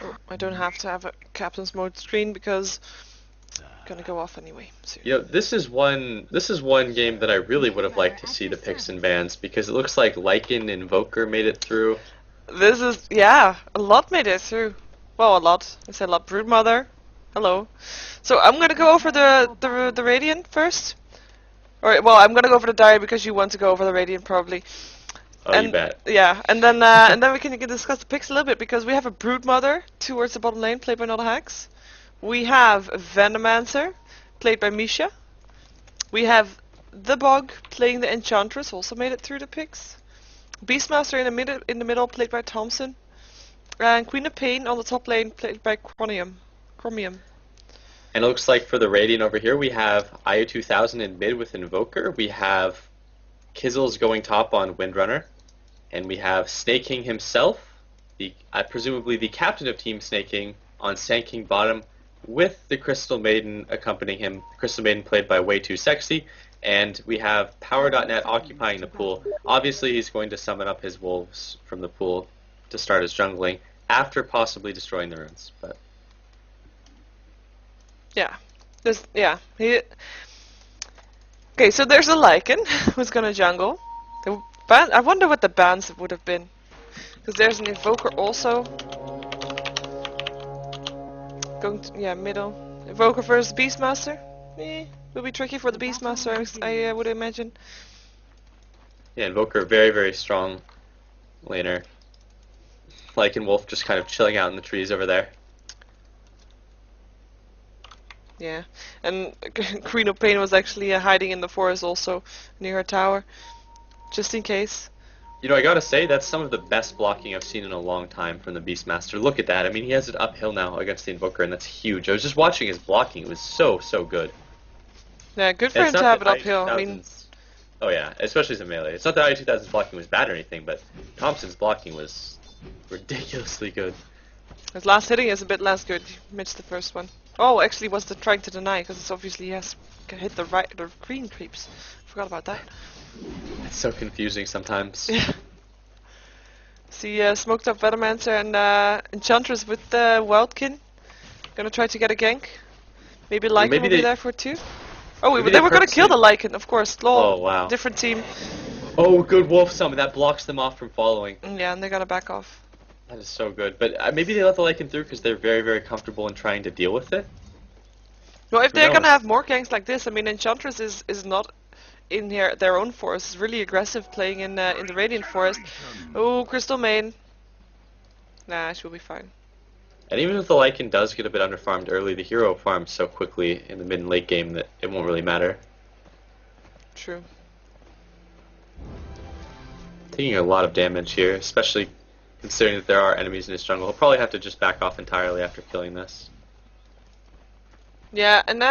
Oh, I don't have to have a captain's mode screen because it's gonna go off anyway soon. You know, this is one game that I really would have liked to see the picks and bans because it looks like Lycan and Invoker made it through. This is, yeah, a lot made it through. Well, a lot. I said a lot. Broodmother. Hello. So I'm gonna go over the Radiant first. Or, well, I'm gonna go over the Dire because you want to go over the Radiant probably. Oh, you And bet. yeah, and then we can discuss the picks a little bit because we have a Broodmother towards the bottom lane played by NotAHax. We have a Venomancer played by Misha. We have the Bog playing the Enchantress, also made it through the picks. Beastmaster in the middle played by Thompson. And Queen of Pain on the top lane played by Chromium. And it looks like for the Radiant over here, we have IO 2000 in mid with Invoker. We have Kizzles going top on Windrunner. And we have Sneyking himself, presumably the captain of Team Sneyking, on Sneyking bottom with the Crystal Maiden accompanying him. Crystal Maiden played by Way Too Sexy. And we have Power.net occupying the pool. Obviously, he's going to summon up his wolves from the pool to start his jungling after possibly destroying the runes. But Yeah. Okay, so there's a Lycan who's gonna jungle. I wonder what the bans would have been. Because there's an Invoker also. Going to, yeah, middle. Invoker versus Beastmaster. Will be tricky for the Beastmaster, I would imagine. yeah, Invoker, very, very strong laner. Lycan Wolf just kind of chilling out in the trees over there. Yeah, and Queen of Pain was actually hiding in the forest also, near her tower. Just in case. You know, I gotta say, that's some of the best blocking I've seen in a long time from the Beastmaster. Look at that. I mean, he has it uphill now against the Invoker, and that's huge. I was just watching his blocking. It was so, so good. Yeah, good for And him it's to not have it that uphill. I mean, IU2000's oh yeah, especially as a melee. It's not that IU2000's blocking was bad or anything, but Thompson's blocking was ridiculously good. his last hitting is a bit less good. He missed the first one. Oh, actually was the trying to deny, because it's obviously he has hit the green creeps. Forgot about that. It's so confusing sometimes. Yeah. See, smoked up Venomancer and Enchantress with Wildkin. Gonna try to get a gank. Maybe Lycan maybe will be they- there for two. Oh, maybe they they were gonna kill the purposely- Lycan, of course. Lol. Oh, wow. Different team. Oh, good wolf summon. That blocks them off from following. Yeah, and they gotta back off. That is so good. But maybe they let the Lycan through because they're very, very comfortable in trying to deal with it. Well, if Who they're gonna knows? have more ganks like this, I mean, Enchantress is not in their own forest. It's really aggressive playing in the Radiant Forest. Oh, Crystal Main. Nah, she'll be fine. And even if the Lycan does get a bit underfarmed early, the hero farms so quickly in the mid and late game that it won't really matter. True. Taking a lot of damage here, especially considering that there are enemies in his jungle. He'll probably have to just back off entirely after killing this. Yeah, and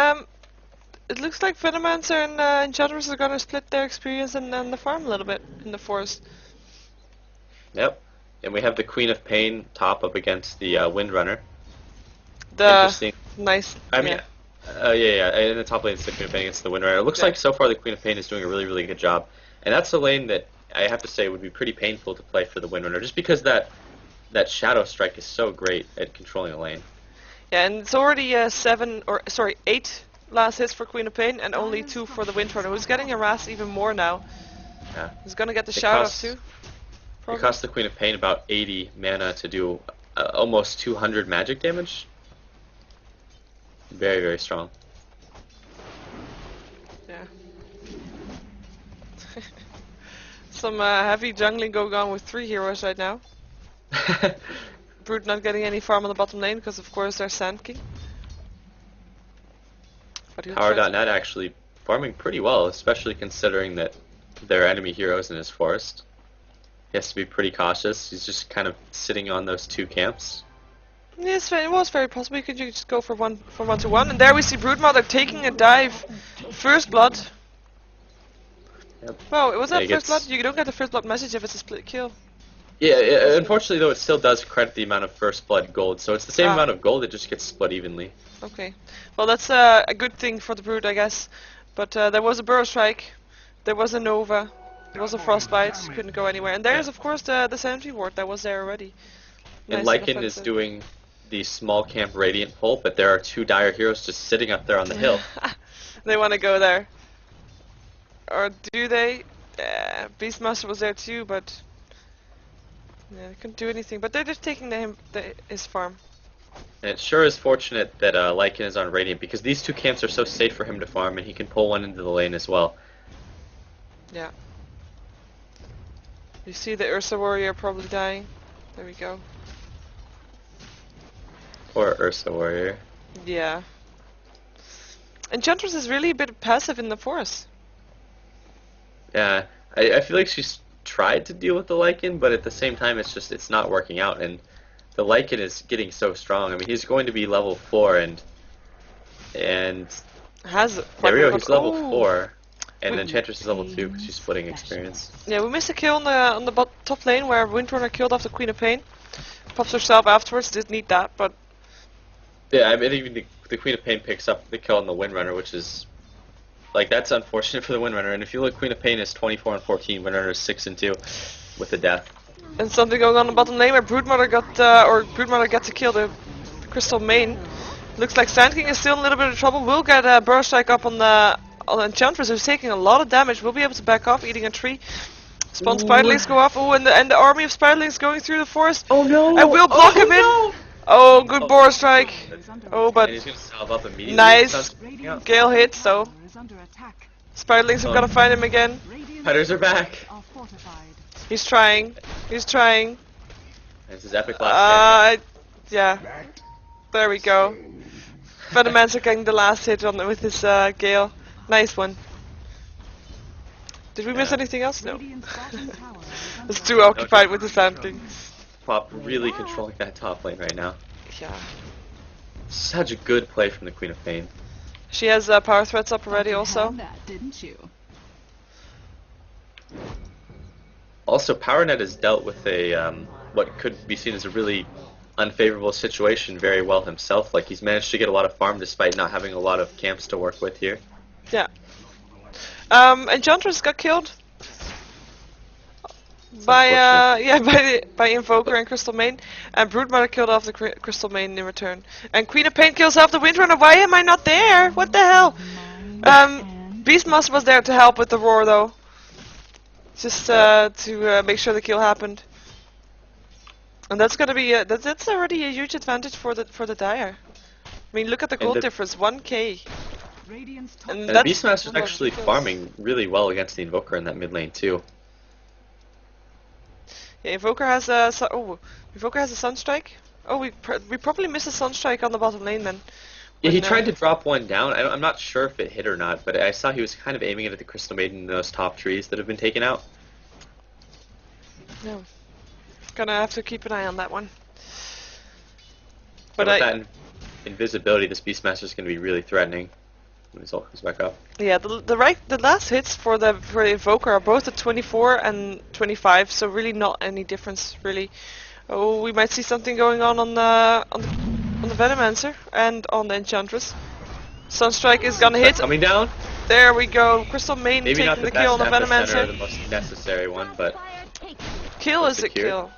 it looks like Venomancer and Enchantress are gonna split their experience and the farm a little bit in the forest. Yep. And we have the Queen of Pain top up against the Windrunner. The Interesting. nice. I mean, yeah. In the top lane, it's the Queen of Pain against the Windrunner. It looks Yeah. like so far the Queen of Pain is doing a really, really good job. And that's a lane that I have to say would be pretty painful to play for the Windrunner, just because that Shadow Strike is so great at controlling a lane. Yeah, and it's already 8 last hits for Queen of Pain and only 2 for the Windrunner, who's getting harassed even more now. Yeah. He's gonna get the It shout off costs- too. It Probably. costs the Queen of Pain about 80 mana to do almost 200 magic damage. Very, very strong. Yeah. Some heavy jungling going on with 3 heroes right now. Brood not getting any farm on the bottom lane because of course they're Sand King. But he'll try to- Power.net actually farming pretty well, especially considering that there are enemy heroes in his forest. He has to be pretty cautious. He's just kind of sitting on those 2 camps. Yes, it was very possible. You could just go for 1-to-1, and there we see Broodmother taking a dive. First blood. Yep. Well, was that Yeah, he first blood? gets- You don't get the first blood message if it's a split kill. Yeah, unfortunately though, it still does credit the amount of first blood gold, so it's the same Ah. amount of gold, it just gets split evenly. Okay. Well, that's a good thing for the Brood, I guess. But there was a Burrow Strike. There was a Nova. There was a Frostbite. Couldn't go anywhere. And there's, Yeah. of course, the Sentry Ward that was there already. And Nice and Lycan is offensive. doing the small camp Radiant pull, but there are two Dire heroes just sitting up there on the hill. They want to go there. Or do they? Yeah, Beastmaster was there too, but yeah, they couldn't do anything. But they're just taking his farm. And it sure is fortunate that Lycan is on Radiant, because these two camps are so safe for him to farm, and he can pull one into the lane as well. Yeah. You see the Ursa warrior probably dying. There we go. Poor Ursa warrior. Yeah. Enchantress is really a bit passive in the forest. Yeah, I feel like she's tried to deal with the Lycan, but at the same time it's not working out, and the Lycan is getting so strong. I mean, he's going to be level 4, and Has there we go, he's level 4, and the Enchantress is level 2 because she's splitting experience. Yeah, we missed a kill on the top lane where Windrunner killed off the Queen of Pain. Pops herself afterwards, didn't need that, but Yeah, I mean, even the Queen of Pain picks up the kill on the Windrunner, which is like, that's unfortunate for the Windrunner. And if you look, Queen of Pain is 24 and 14, Windrunner is 6 and 2 with the death. and something going on the bottom lane where Broodmother gets a kill, the Crystal Main. Looks like Sneyking is still in a little bit of trouble. We'll get a Burrow Strike up on the Enchantress, who's taking a lot of damage. We'll be able to back off, eating a tree. Spawn Spiderlings go off. Oh, and the army of Spiderlings going through the forest. Oh no! And we'll block him in. No. Oh, good Burrow Strike. Oh, but And he's gonna salve up immediately. nice. Yeah. Gale hits though. Spiderlings have got to find him again. Headers are back. He's trying. He's trying. This is epic last Yeah. There we go. Venomancer getting the last hit on with his Gale. Nice one. Did we miss anything else? No. It's too occupied with the Sand King. Pop really controlling that top lane right now. Yeah. Such a good play from the Queen of Pain. She has power threats up already also. Didn't you? Also, PowerNet has dealt with a what could be seen as a really unfavorable situation very well himself. Like, he's managed to get a lot of farm despite not having a lot of camps to work with here. Yeah. Enchantress got killed by Invoker and Crystal Main, and Broodmother killed off the Crystal Main in return. And Queen of Pain kills off the Windrunner. Why am I not there? What the hell? Beastmaster was there to help with the roar though, just to make sure the kill happened. And that's gonna be that's already a huge advantage for the Dire. I mean, look at the gold difference, 1k. And the Beastmaster's actually farming really well against the Invoker in that mid lane too. Yeah, Invoker has a Sunstrike. Oh, we probably missed a Sunstrike on the bottom lane then. Yeah, he tried to drop one down. I'm not sure if it hit or not, but I saw he was kind of aiming it at the Crystal Maiden in those top trees that have been taken out. No. Gonna have to keep an eye on that one. But with that invisibility, this Beastmaster's going to be really threatening when his ult comes back up. Yeah, the last hits for the Invoker are both at 24 and 25, so really not any difference really. Oh, we might see something going on the Venomancer and on the Enchantress. Sunstrike is gonna hit. Coming down. There we go. Crystal Main Maybe taking not the kill on the Venomancer. The most necessary one, but kill is a kill.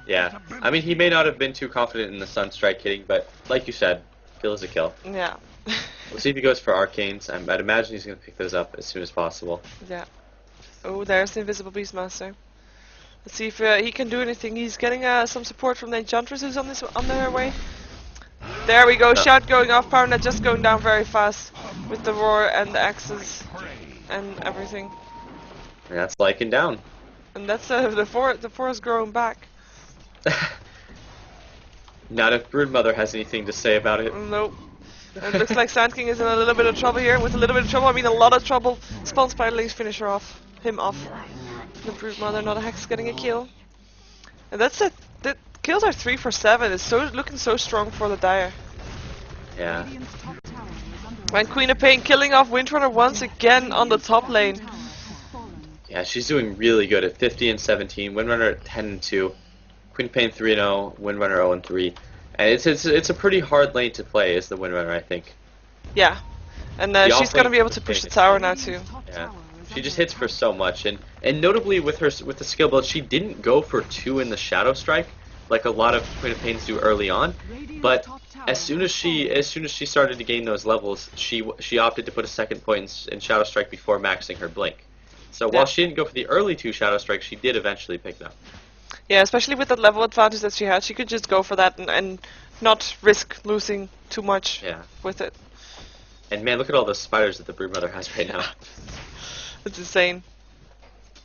Yeah, I mean, he may not have been too confident in the Sunstrike hitting, but like you said, kill is a kill. Yeah. We'll see if he goes for Arcanes. I'd imagine he's going to pick those up as soon as possible. Yeah. Oh, there's the Invisible Beastmaster. Let's see if he can do anything. He's getting some support from the Enchantress who's on their way. There we go. Shout going off. PowerNet just going down very fast with the roar and the axes and everything. And that's Lycan down. And that's the forest growing back. Not if Broodmother has anything to say about it. Nope. It looks like Sand King is in a little bit of trouble here. With a little bit of trouble, I mean a lot of trouble. Spawn Spiderlings finish him off. The Broodmother, NotAHax getting a kill. And that's it. The kills are 3 for 7. It's looking so strong for the Dire. Yeah. And Queen of Pain killing off Windrunner once again on the top lane. Yeah, she's doing really good at 50 and 17. Windrunner at 10 and 2. Queen of Pain 3 and 0. Windrunner 0 and 3. And it's a pretty hard lane to play as the Windrunner, I think. Yeah. And she's gonna be able to push the tower now too. Yeah. She just hits for so much, and notably with the skill build, she didn't go for 2 in the Shadow Strike, like a lot of Queen of Pains do early on. But as soon as she started to gain those levels, she opted to put a second point in Shadow Strike before maxing her blink. So while she didn't go for the early 2 Shadow Strikes, she did eventually pick them. Yeah, especially with the level advantage that she had, she could just go for that and not risk losing too much with it. And man, look at all those spiders that the Broodmother has right now. It's insane.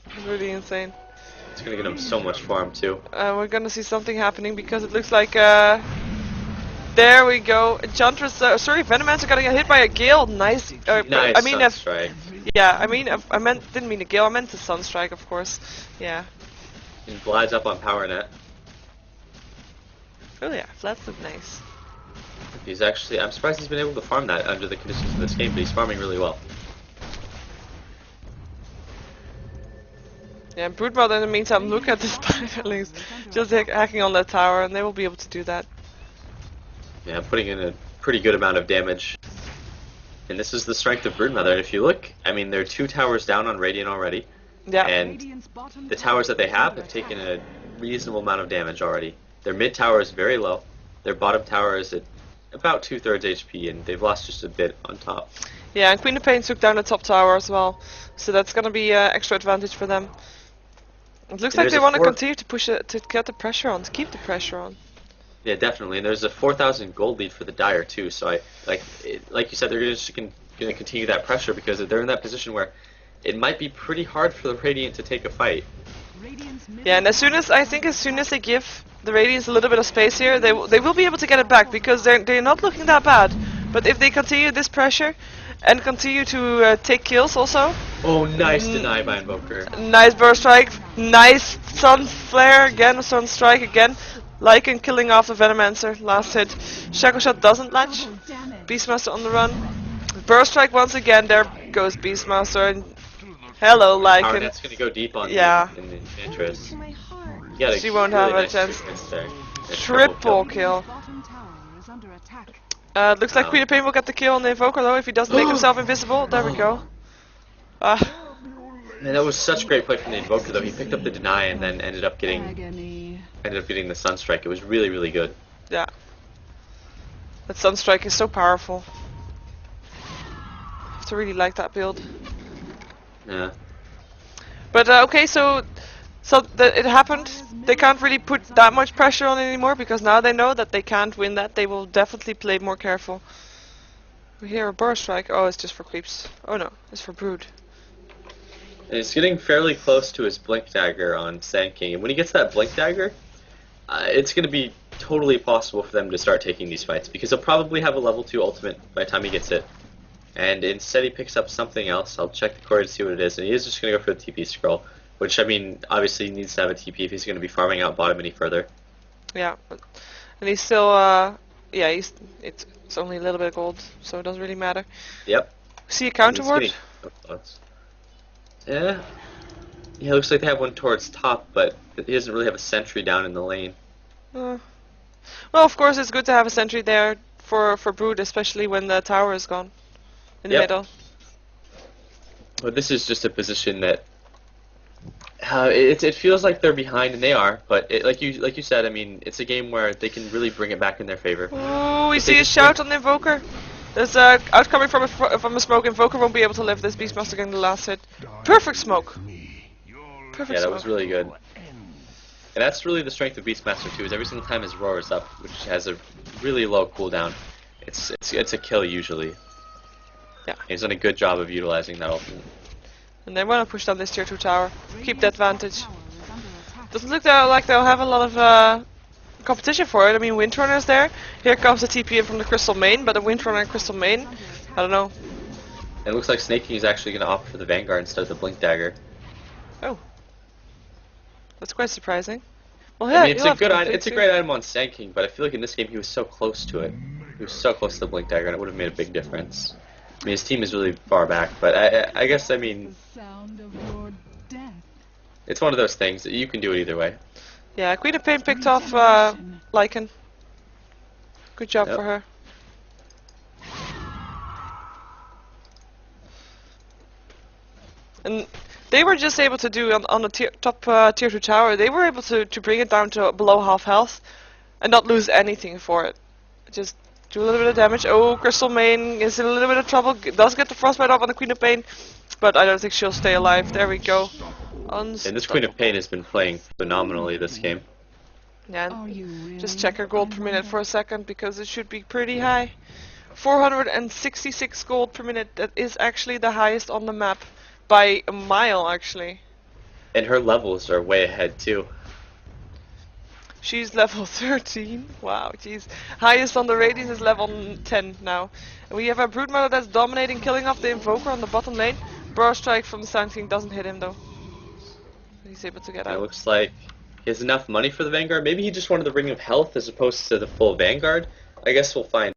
It's really insane. It's gonna get him so much farm too. We're gonna see something happening because it looks like there we go. Enchantress, sorry, Venomancer got hit by a gale. Nice. Nice I mean, Sunstrike. Yeah, I mean, didn't mean a gale. I meant the Sunstrike, of course. Yeah. And glides up on Power Net. Oh yeah, flats look nice. He's actually, I'm surprised he's been able to farm that under the conditions of this game, but he's farming really well. Yeah, and Broodmother in the meantime, look at the spiderlings just hacking on that tower, and they will be able to do that. Yeah, putting in a pretty good amount of damage. And this is the strength of Broodmother. And if you look, I mean, they're 2 towers down on Radiant already. Yeah. And the towers that they have taken a reasonable amount of damage already. Their mid tower is very low. Their bottom tower is at about 2/3 HP, and they've lost just a bit on top. Yeah, and Queen of Pain took down the top tower as well, so that's gonna be extra advantage for them. It looks like they want to continue to push it, to get the pressure on, to keep the pressure on. Yeah, definitely. And there's a 4,000 gold lead for the Dire too. So like you said, they're just going to continue that pressure because they're in that position where it might be pretty hard for the Radiant to take a fight. Yeah, and as soon as they give the Radiants a little bit of space here, they will be able to get it back because they're not looking that bad. But if they continue this pressure and continue to take kills also. Oh, nice deny by Invoker. Nice burst strike, nice sun flare again, sun strike again. Lycan killing off the Venomancer, last hit. Shackle Shot doesn't latch. Beastmaster on the run. Burst strike once again, there goes Beastmaster. And hello, Lycan. Power Net's gonna go deep on the Enchantress. She won't have a chance. Triple kill. Looks like Queen of Pain will get the kill on the Invoker though if he doesn't make himself invisible. There we go. Man, that was such great play from the Invoker though. He picked up the deny and then ended up getting the Sunstrike. It was really, really good. Yeah. That Sunstrike is so powerful. I have to really like that build. Yeah. But okay, so it happened. They can't really put that much pressure on it anymore because now they know that they can't win that. They will definitely play more careful. We hear a burst strike. Oh, it's just for creeps. Oh no, it's for brood. And he's getting fairly close to his Blink Dagger on Sneyking, and when he gets that Blink Dagger, it's going to be totally possible for them to start taking these fights, because he'll probably have a level 2 ultimate by the time he gets it. And instead he picks up something else. I'll check the core to see what it is, and he is just going to go for the TP scroll, which, I mean, obviously he needs to have a TP if he's going to be farming out bottom any further. Yeah, and he's still, yeah, it's only a little bit of gold, so it doesn't really matter. Yep. See a counter ward? Yeah. Yeah, it looks like they have one towards top, but he doesn't really have a sentry down in the lane. Well, of course it's good to have a sentry there for brood, especially when the tower is gone in the middle. But this is just a position that it feels like they're behind, and they are. But like you said, I mean, it's a game where they can really bring it back in their favor. Oh, we see a shout on the Invoker. There's outcoming from a smoke. Invoker won't be able to live this. Beastmaster getting the last hit. Perfect smoke. Perfect. Yeah, that was really good. And that's really the strength of Beastmaster too. Is every single time his roar is up, which has a really low cooldown, it's a kill usually. Yeah. He's done a good job of utilizing that ultimate. And they want to push down this tier 2 tower. Keep the advantage. Doesn't look like they'll have a lot of competition for it. I mean, Windrunner's there. Here comes the TP in from the Crystal Main, but the Windrunner and Crystal Main, I don't know. And it looks like Sneyking is actually going to opt for the Vanguard instead of the Blink Dagger. Oh. That's quite surprising. Well, yeah, I mean, it's a great item on Sneyking, but I feel like in this game he was so close to it. He was so close to the Blink Dagger, and it would have made a big difference. I mean, his team is really far back, but I guess, I mean, it's one of those things that you can do it either way. Yeah, Queen of Pain picked off Lycan. Good job for her. And They were just able to do on the top tier 2 tower, they were able to bring it down to below half health and not lose anything for it. Just do a little bit of damage. Oh, Crystal Main is in a little bit of trouble. Does get the Frostbite up on the Queen of Pain, but I don't think she'll stay alive. There we go. And this Queen of Pain has been playing phenomenally this game. Yeah, just check her gold per minute for a second because it should be pretty high. 466 gold per minute. That is actually the highest on the map by a mile, actually. And her levels are way ahead too. She's level 13. Wow, jeez. Highest on the Radiant is level 10 now. And we have a Broodmother that's dominating, killing off the Invoker on the bottom lane. Burst Strike from the Sneyking doesn't hit him though. He's able to get out. It looks like he has enough money for the Vanguard. Maybe he just wanted the Ring of Health as opposed to the full Vanguard. I guess we'll find